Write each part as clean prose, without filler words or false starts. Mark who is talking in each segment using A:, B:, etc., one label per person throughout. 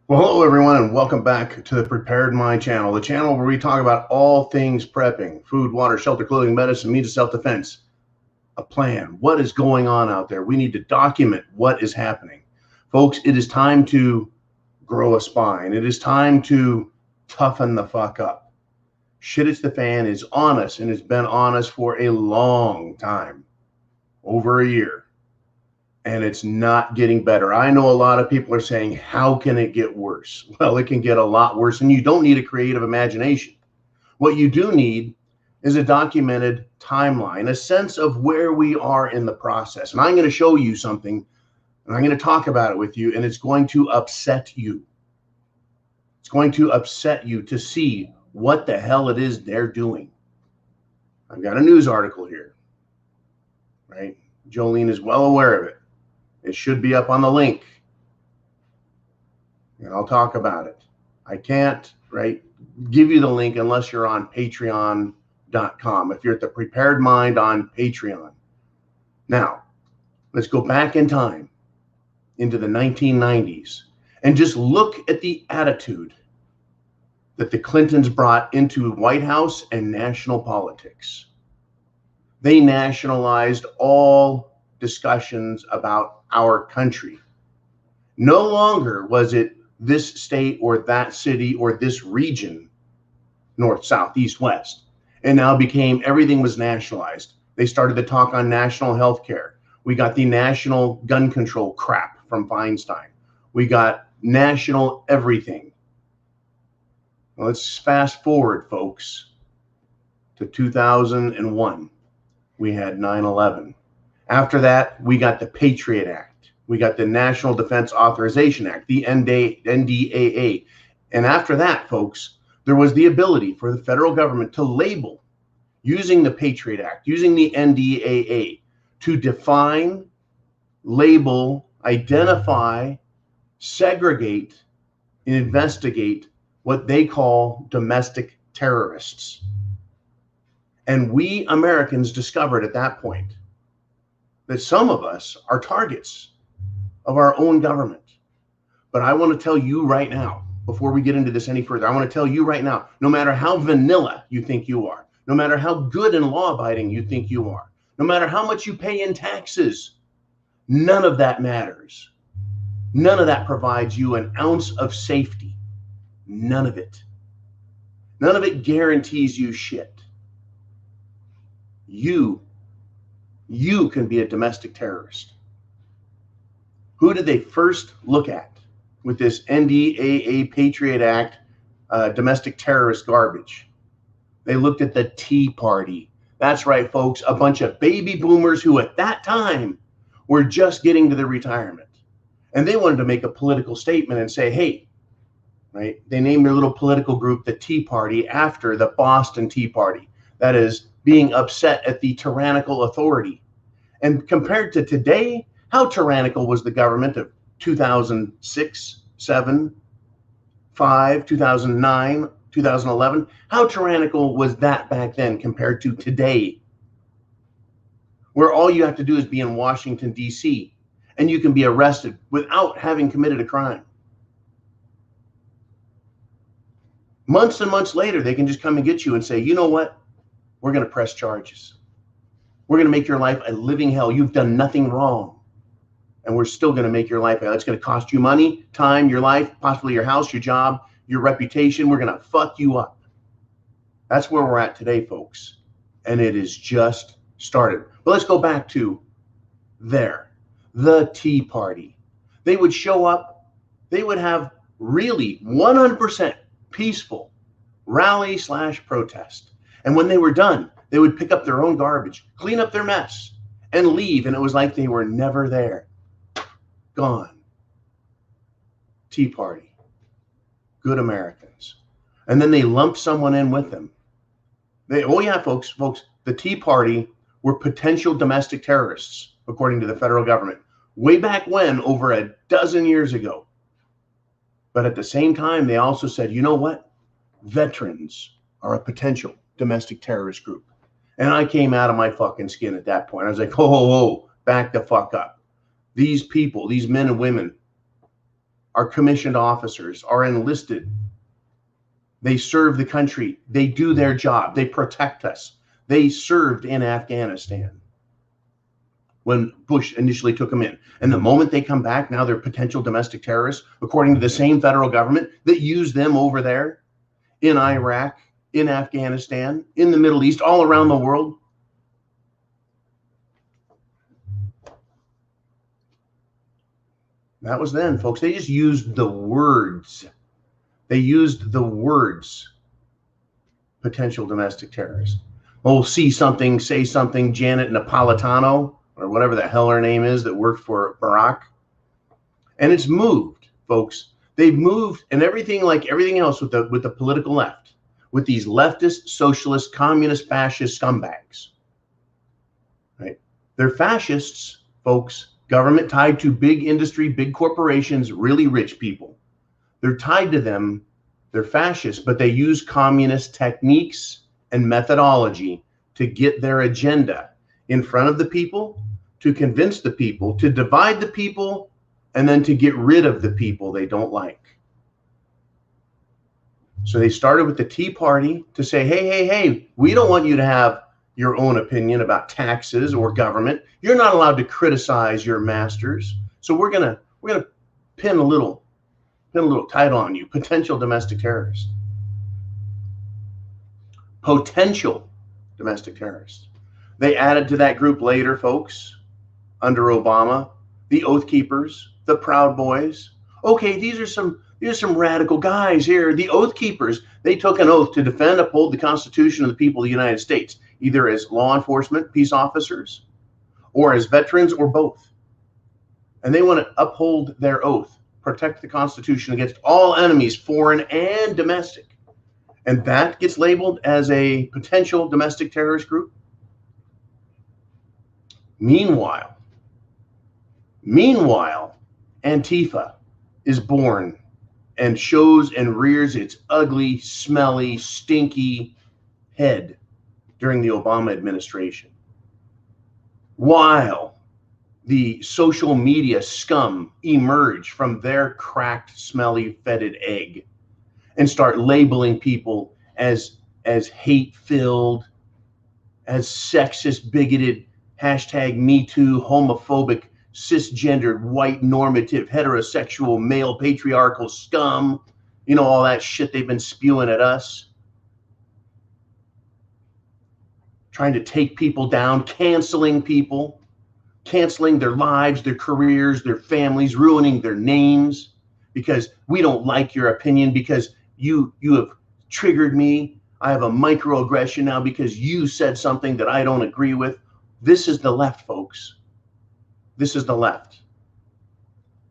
A: Well, hello everyone, and welcome back to the Prepared Mind channel, the channel where we talk about all things prepping: food, water, shelter, clothing, medicine, means of self-defense, a plan. What is going on out there? We need to document what is happening. Folks, it is time to grow a spine. It is time to toughen the fuck up. Shit It's the Fan is on us, and it's been on us for a long time, over a year. And it's not getting better. I know a lot of people are saying, how can it get worse? Well, it can get a lot worse, and you don't need a creative imagination. What you do need is a documented timeline, a sense of where we are in the process. And I'm going to show you something, and I'm going to talk about it with you, and it's going to upset you. It's going to upset you to see what the hell it is they're doing. I've got a news article here, right? Jolene is well aware of it. It should be up on the link, and I'll talk about it. I can't, give you the link unless you're on patreon.com, if you're at the Prepared Mind on Patreon. Now, let's go back in time into the 1990s and just look at the attitude that the Clintons brought into White House and national politics. They nationalized all discussions about our country. No longer was it this state or that city or this region, north, south, east, west. And now became everything was nationalized. They started to talk on national health care. We got the national gun control crap from Feinstein. We got national everything. Well, let's fast forward, folks, to 2001. We had 9/11. After that, we got the Patriot Act. We got the National Defense Authorization Act, the NDAA. And after that, folks, there was the ability for the federal government to label, using the Patriot Act, using the NDAA, to define, label, identify, segregate, and investigate what they call domestic terrorists. And we Americans discovered at that point that some of us are targets of our own government. But I want to tell you right now, before we get into this any further, I want to tell you right now, no matter how vanilla you think you are, no matter how good and law-abiding you think you are, no matter how much you pay in taxes, none of that matters. None of that provides you an ounce of safety. None of it. None of it guarantees you shit. You can be a domestic terrorist. Who did they first look at with this NDAA Patriot Act domestic terrorist garbage? They looked at the Tea Party. That's right, folks, a bunch of baby boomers who at that time were just getting to their retirement. And they wanted to make a political statement and say, hey, right? They named their little political group the Tea Party after the Boston Tea Party. That is, being upset at the tyrannical authority. And compared to today, how tyrannical was the government of 2006, 7, 5, 2009, 2011? How tyrannical was that back then compared to today, where all you have to do is be in Washington, D.C., and you can be arrested without having committed a crime? Months and months later, they can just come and get you and say, you know what? We're going to press charges. We're going to make your life a living hell. You've done nothing wrong. And we're still going to make your life hell. It's going to cost you money, time, your life, possibly your house, your job, your reputation. We're going to fuck you up. That's where we're at today, folks. And it is just started. But let's go back to the Tea Party. They would show up. They would have really 100% peaceful rally/protest. And when they were done, they would pick up their own garbage, clean up their mess, and leave. And it was like they were never there. Gone. Tea Party. Good Americans. And then they lumped someone in with them. Oh yeah, folks, the Tea Party were potential domestic terrorists, according to the federal government, way back when, over a dozen years ago. But at the same time, they also said, you know what? Veterans are a potential domestic terrorist group. And I came out of my fucking skin at that point. I was like, oh, back the fuck up. These people, these men and women are commissioned officers, are enlisted. They serve the country. They do their job. They protect us. They served in Afghanistan when Bush initially took them in. And the moment they come back, now they're potential domestic terrorists, according to the same federal government that used them over there in Iraq, in Afghanistan, in the Middle East, all around the world. That was then, folks. They just used the words. They used the words, potential domestic terrorist. We'll see something, say something, Janet Napolitano, or whatever the hell her name is, that worked for Barack. And it's moved, folks. They've moved, and everything, like everything else with the political left, with these leftist, socialist, communist, fascist scumbags. Right? They're fascists, folks. Government tied to big industry, big corporations, really rich people. They're tied to them. They're fascists, but they use communist techniques and methodology to get their agenda in front of the people, to convince the people, to divide the people, and then to get rid of the people they don't like. So they started with the Tea Party to say, hey, we don't want you to have your own opinion about taxes or government. You're not allowed to criticize your masters. So we're gonna pin a little title on you: potential domestic terrorist. Potential domestic terrorists. They added to that group later, folks, under Obama, the Oath Keepers, the Proud Boys. Okay, these are some radical guys here. The Oath Keepers, they took an oath to defend, uphold the Constitution of the people of the United States, either as law enforcement, peace officers, or as veterans, or both. And they want to uphold their oath, protect the Constitution against all enemies, foreign and domestic. And that gets labeled as a potential domestic terrorist group. Meanwhile, Antifa is born and shows and rears its ugly, smelly, stinky head during the Obama administration. While the social media scum emerge from their cracked, smelly, fetid egg and start labeling people as hate-filled, as sexist, bigoted, #MeToo, homophobic, cisgendered, white, normative, heterosexual, male, patriarchal scum, you know, all that shit they've been spewing at us. Trying to take people down, canceling people, canceling their lives, their careers, their families, ruining their names because we don't like your opinion, because you have triggered me. I have a microaggression now because you said something that I don't agree with. This is the left, folks. This is the left.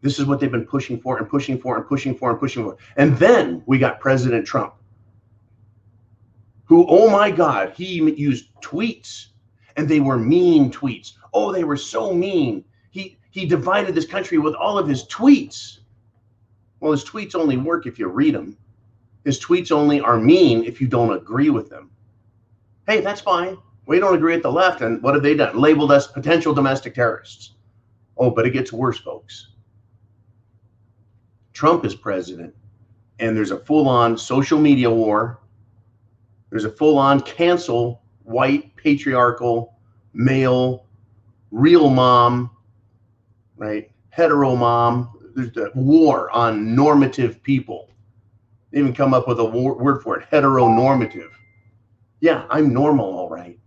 A: This is what they've been pushing for and pushing for and pushing for and pushing for. And then we got President Trump, who, oh my God, he used tweets, and they were mean tweets. Oh, they were so mean. He divided this country with all of his tweets. Well, his tweets only work if you read them. His tweets only are mean if you don't agree with them. Hey, that's fine. We don't agree with the left, and what have they done? Labeled us potential domestic terrorists. Oh, but it gets worse, folks. Trump is president, and there's a full-on social media war. There's a full-on cancel white, patriarchal, male, real mom, right? Hetero mom. There's a war on normative people. They even come up with a word for it: heteronormative. Yeah, I'm normal, all right.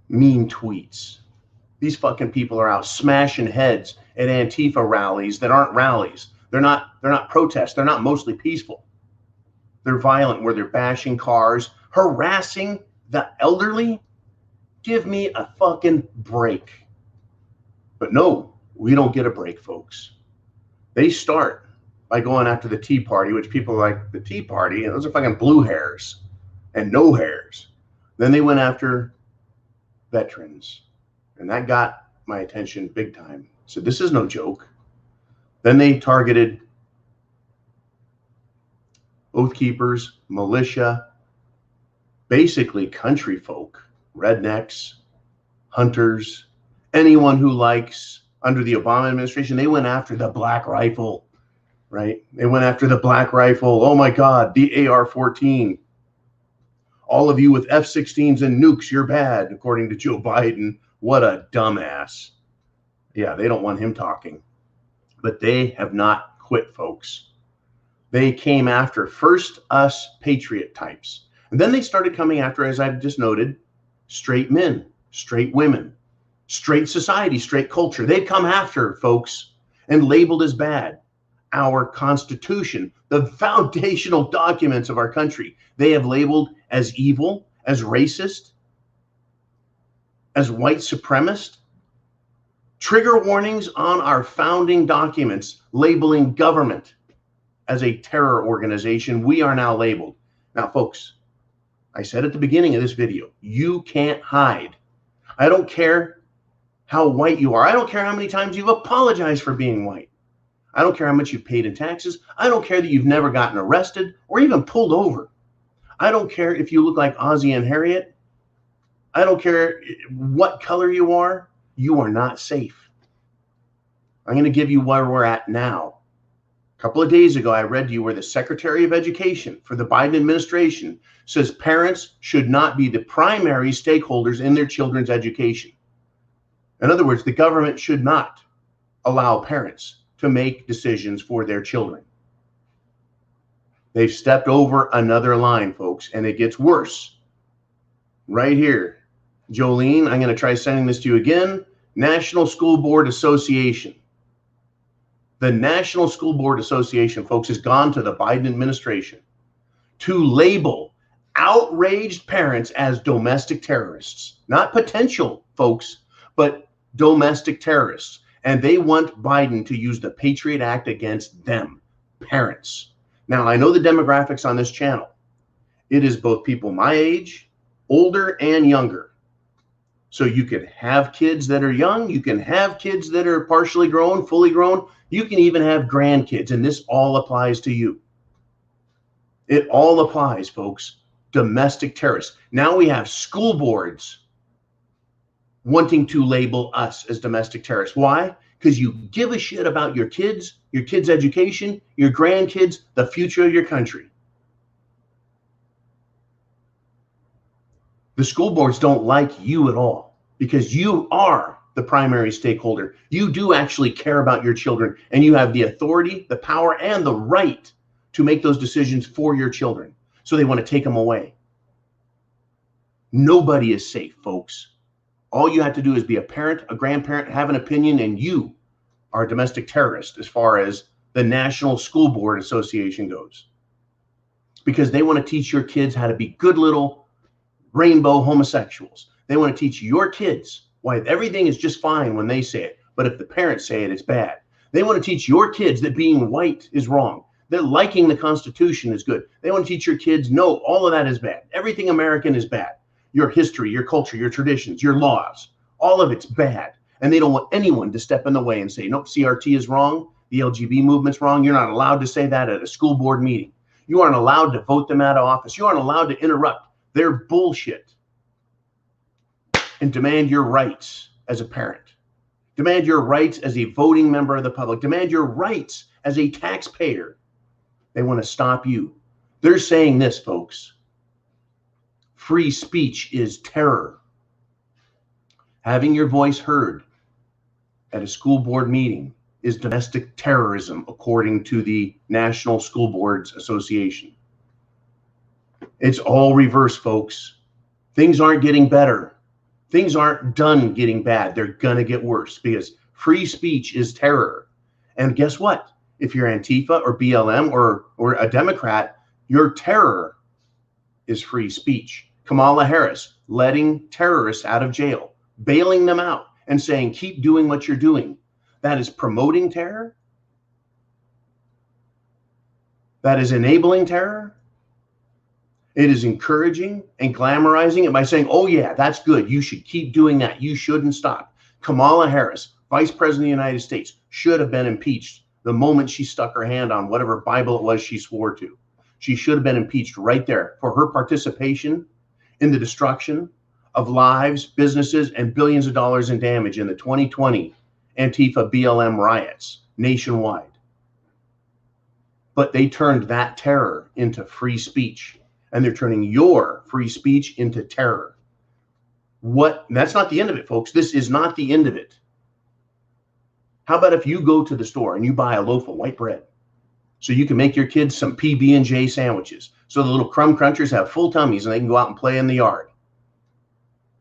A: Mean tweets. These fucking people are out smashing heads at Antifa rallies that aren't rallies. They're not protests. They're not mostly peaceful. They're violent, where they're bashing cars, harassing the elderly. Give me a fucking break. But no, we don't get a break, folks. They start by going after the Tea Party, which people are like, the Tea Party, those are fucking blue hairs and no hairs. Then they went after veterans, and that got my attention big time. So this is no joke. Then they targeted Oath Keepers, militia, basically country folk, rednecks, hunters, anyone who likes under the Obama administration, they went after the black rifle, right? They went after the black rifle. Oh my God, the AR-14. All of you with F-16s and nukes, you're bad, according to Joe Biden. What a dumbass. Yeah, they don't want him talking. But they have not quit, folks. They came after first us patriot types. And then they started coming after, as I've just noted, straight men, straight women, straight society, straight culture. They've come after, folks, and labeled as bad our Constitution, the foundational documents of our country. They have labeled as evil, as racist, as white supremacist. Trigger warnings on our founding documents, labeling government as a terror organization. We are now labeled. Now, folks, I said at the beginning of this video, you can't hide. I don't care how white you are. I don't care how many times you've apologized for being white. I don't care how much you've paid in taxes. I don't care that you've never gotten arrested or even pulled over. I don't care if you look like Ozzie and Harriet. I don't care what color you are. You are not safe. I'm going to give you where we're at now. A couple of days ago, I read to you where the Secretary of Education for the Biden administration says parents should not be the primary stakeholders in their children's education. In other words, the government should not allow parents to make decisions for their children. They've stepped over another line, folks, and it gets worse. Right here, Jolene, I'm going to try sending this to you again. National School Board Association. The National School Board Association, folks, has gone to the Biden administration to label outraged parents as domestic terrorists. Not potential, folks, but domestic terrorists. And they want Biden to use the Patriot Act against them, parents. Now, I know the demographics on this channel. It is both people my age, older, and younger. So you can have kids that are young. You can have kids that are partially grown, fully grown. You can even have grandkids, and this all applies to you. It all applies, folks. Domestic terrorists. Now we have school boards wanting to label us as domestic terrorists. Why? Because you give a shit about your kids' education, your grandkids, the future of your country. The school boards don't like you at all because you are the primary stakeholder. You do actually care about your children, and you have the authority, the power, and the right to make those decisions for your children. So they want to take them away. Nobody is safe, folks. All you have to do is be a parent, a grandparent, have an opinion, and you are a domestic terrorist as far as the National School Board Association goes. Because they want to teach your kids how to be good little rainbow homosexuals. They want to teach your kids why everything is just fine when they say it, but if the parents say it, it's bad. They want to teach your kids that being white is wrong, that liking the Constitution is good. They want to teach your kids, no, all of that is bad. Everything American is bad. Your history, your culture, your traditions, your laws, all of it's bad. And they don't want anyone to step in the way and say, nope, CRT is wrong. The LGBT movement's wrong. You're not allowed to say that at a school board meeting. You aren't allowed to vote them out of office. You aren't allowed to interrupt their bullshit and demand your rights as a parent. Demand your rights as a voting member of the public. Demand your rights as a taxpayer. They want to stop you. They're saying this, folks. Free speech is terror. Having your voice heard at a school board meeting is domestic terrorism, according to the National School Boards Association. It's all reverse, folks. Things aren't getting better. Things aren't done getting bad. They're going to get worse because free speech is terror. And guess what? If you're Antifa or BLM or a Democrat, your terror is free speech. Kamala Harris letting terrorists out of jail, bailing them out and saying, keep doing what you're doing. That is promoting terror. That is enabling terror. It is encouraging and glamorizing it by saying, oh yeah, that's good. You should keep doing that. You shouldn't stop. Kamala Harris, Vice President of the United States, should have been impeached the moment she stuck her hand on whatever Bible it was she swore to. She should have been impeached right there for her participation in the destruction of lives, businesses, and billions of dollars in damage in the 2020 Antifa BLM riots nationwide. But they turned that terror into free speech, and they're turning your free speech into terror. That's not the end of it, folks. This is not the end of it. How about if you go to the store and you buy a loaf of white bread so you can make your kids some PB&J sandwiches so the little crumb crunchers have full tummies and they can go out and play in the yard?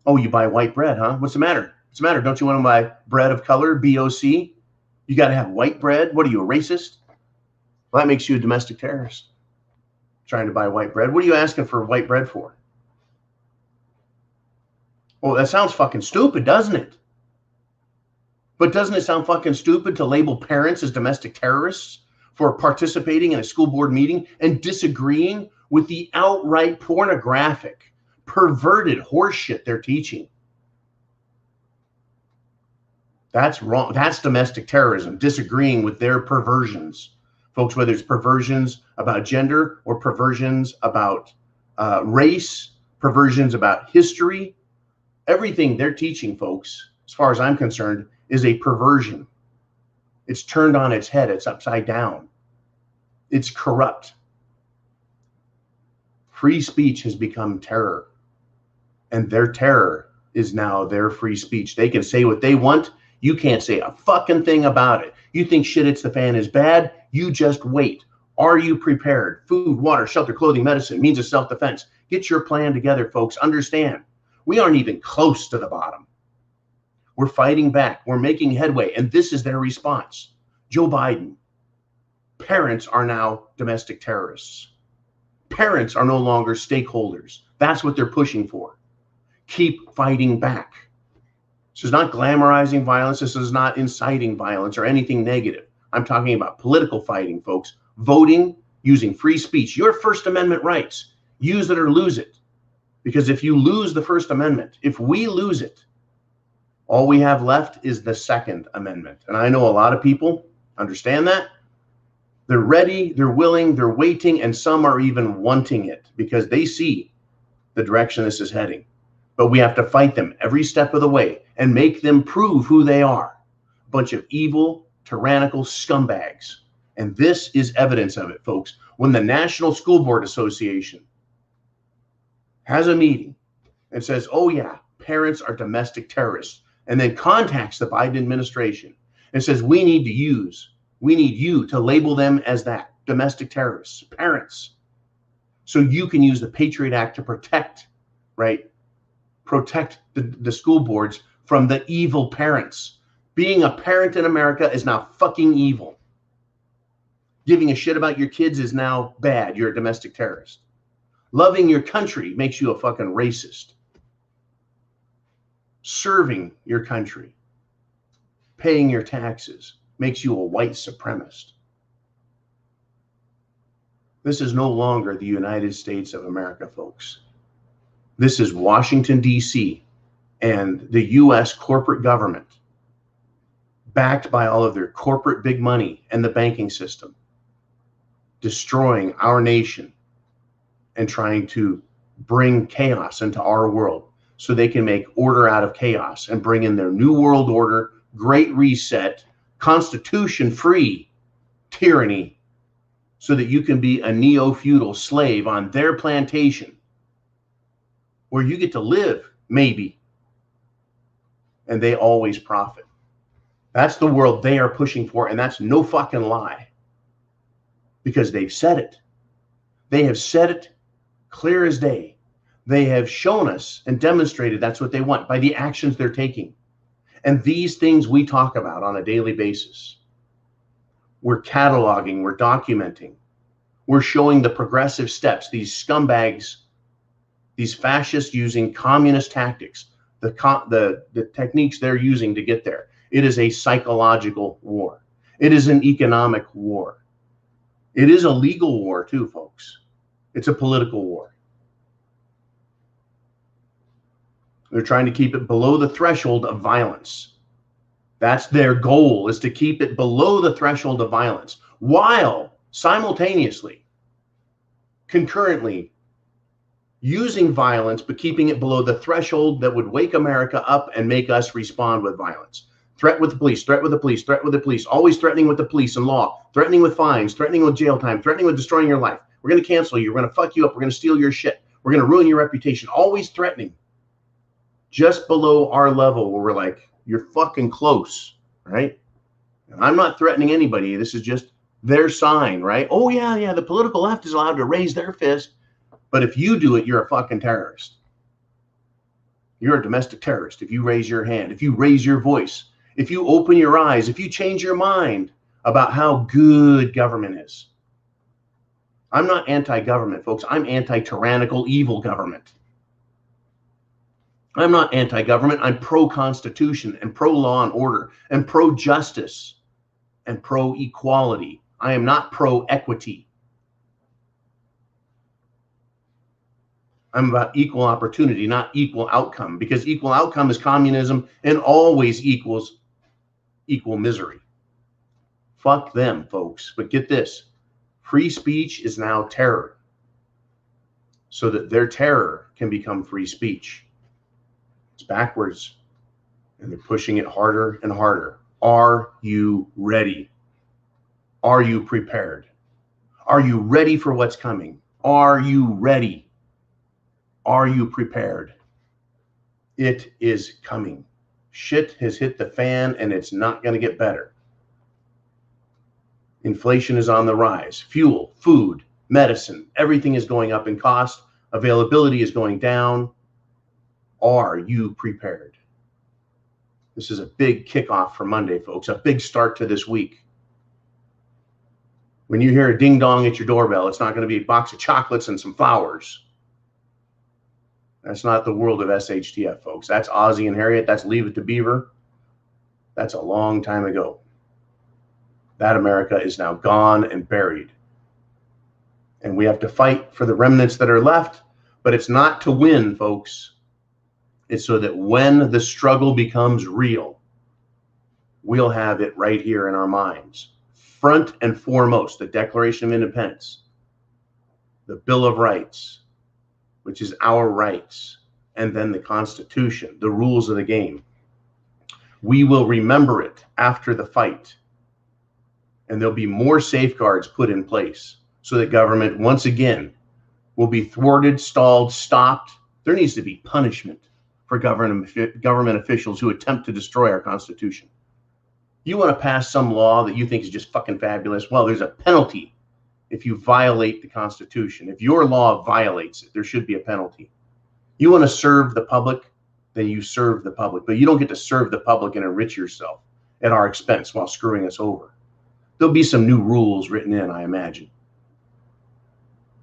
A: Oh, you buy white bread, huh? What's the matter? What's the matter? Don't you want to buy bread of color, BOC? You got to have white bread? What are you, a racist? Well, that makes you a domestic terrorist. Trying to buy white bread. What are you asking for white bread for? Well, that sounds fucking stupid, doesn't it? But doesn't it sound fucking stupid to label parents as domestic terrorists for participating in a school board meeting and disagreeing with the outright pornographic, perverted horseshit they're teaching? That's wrong. That's domestic terrorism, disagreeing with their perversions. Folks, whether it's perversions about gender or perversions about race, perversions about history, everything they're teaching, folks, as far as I'm concerned, is a perversion. It's turned on its head. It's upside down. It's corrupt. Free speech has become terror, and their terror is now their free speech. They can say what they want. You can't say a fucking thing about it. You think shit hits the fan is bad? You just wait. Are you prepared? Food, water, shelter, clothing, medicine, means of self-defense. Get your plan together, folks. Understand, we aren't even close to the bottom. We're fighting back. We're making headway. And this is their response. Joe Biden. Parents are now domestic terrorists. Parents are no longer stakeholders. That's what they're pushing for. Keep fighting back. This is not glamorizing violence. This is not inciting violence or anything negative. I'm talking about political fighting, folks. Voting, using free speech, your First Amendment rights. Use it or lose it. Because if you lose the First Amendment, if we lose it, all we have left is the Second Amendment. And I know a lot of people understand that. They're ready, they're willing, they're waiting, and some are even wanting it because they see the direction this is heading. But we have to fight them every step of the way and make them prove who they are. A bunch of evil, tyrannical scumbags. And this is evidence of it, folks. When the National School Board Association has a meeting and says, oh yeah, parents are domestic terrorists, and then contacts the Biden administration and says, we need you to label them as that, domestic terrorists, parents. So you can use the Patriot Act to protect, right? Protect the school boards from the evil parents. Being a parent in America is now fucking evil. Giving a shit about your kids is now bad. You're a domestic terrorist. Loving your country makes you a fucking racist. Serving your country, paying your taxes, makes you a white supremacist. This is no longer the United States of America, folks. This is Washington, D.C. and the U.S. corporate government, backed by all of their corporate big money and the banking system, destroying our nation and trying to bring chaos into our world so they can make order out of chaos and bring in their new world order, great reset, constitution-free tyranny, so that you can be a neo-feudal slave on their plantation where you get to live, maybe, and they always profit. That's the world they are pushing for, and that's no fucking lie, because they've said it. They have said it clear as day. They have shown us and demonstrated that's what they want by the actions they're taking. And these things we talk about on a daily basis. We're cataloging, we're documenting, we're showing the progressive steps, these scumbags, these fascists using communist tactics, the techniques they're using to get there. It is a psychological war. It is an economic war. It is a legal war too, folks. It's a political war. They're trying to keep it below the threshold of violence. That's their goal, is to keep it below the threshold of violence, while simultaneously, concurrently, using violence, but keeping it below the threshold that would wake America up and make us respond with violence. Threat with the police, threat with the police, threat with the police, always threatening with the police and law, threatening with fines, threatening with jail time, threatening with destroying your life. We're going to cancel you. We're going to fuck you up. We're going to steal your shit. We're going to ruin your reputation. Always threatening. Just below our level where we're like, you're fucking close, right? And I'm not threatening anybody. This is just their sign, right? Oh, yeah, the political left is allowed to raise their fist. But if you do it, you're a fucking terrorist. You're a domestic terrorist. If you raise your hand, if you raise your voice, if you open your eyes, if you change your mind about how good government is. I'm not anti-government, folks. I'm anti-tyrannical, evil government. I'm not anti-government. I'm pro-constitution and pro-law and order and pro-justice and pro-equality. I am not pro-equity. I'm about equal opportunity, not equal outcome, because equal outcome is communism and always equals equal misery. Fuck them, folks. But get this. Free speech is now terror, so that their terror can become free speech. It's backwards, and they're pushing it harder and harder. Are you ready? Are you prepared? Are you ready for what's coming? Are you ready? Are you prepared? It is coming. Shit has hit the fan, and it's not going to get better. Inflation is on the rise. Fuel, food, medicine, everything is going up in cost. Availability is going down. Are you prepared? This is a big kickoff for Monday, folks. A big start to this week. When you hear a ding dong at your doorbell, it's not going to be a box of chocolates and some flowers. That's not the world of SHTF, folks. That's Ozzie and Harriet. That's Leave It to Beaver. That's a long time ago. That America is now gone and buried. And we have to fight for the remnants that are left, but it's not to win, folks. It's so that when the struggle becomes real, we'll have it right here in our minds. Front and foremost, the Declaration of Independence, the Bill of Rights, which is our rights, and then the Constitution, the rules of the game. We will remember it after the fight. And there'll be more safeguards put in place so that government, once again, will be thwarted, stalled, stopped. There needs to be punishment for government officials who attempt to destroy our Constitution. You want to pass some law that you think is just fucking fabulous? Well, there's a penalty if you violate the Constitution. If your law violates it, there should be a penalty. You want to serve the public, then you serve the public. But you don't get to serve the public and enrich yourself at our expense while screwing us over. There'll be some new rules written in, I imagine.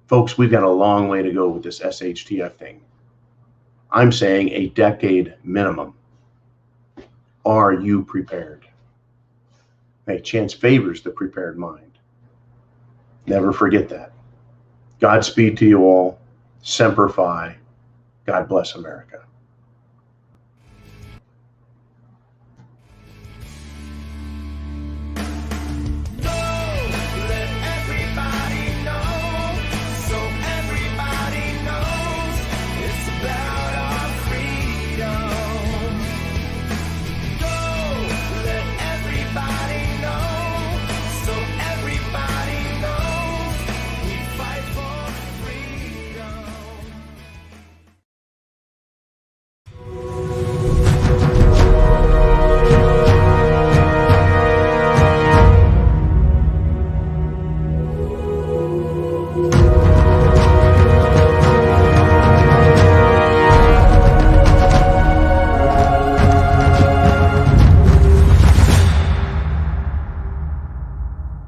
A: Folks, we've got a long way to go with this SHTF thing. I'm saying a decade minimum. Are you prepared? Hey, chance favors the prepared mind. Never forget that. Godspeed to you all. Semper Fi. God bless America.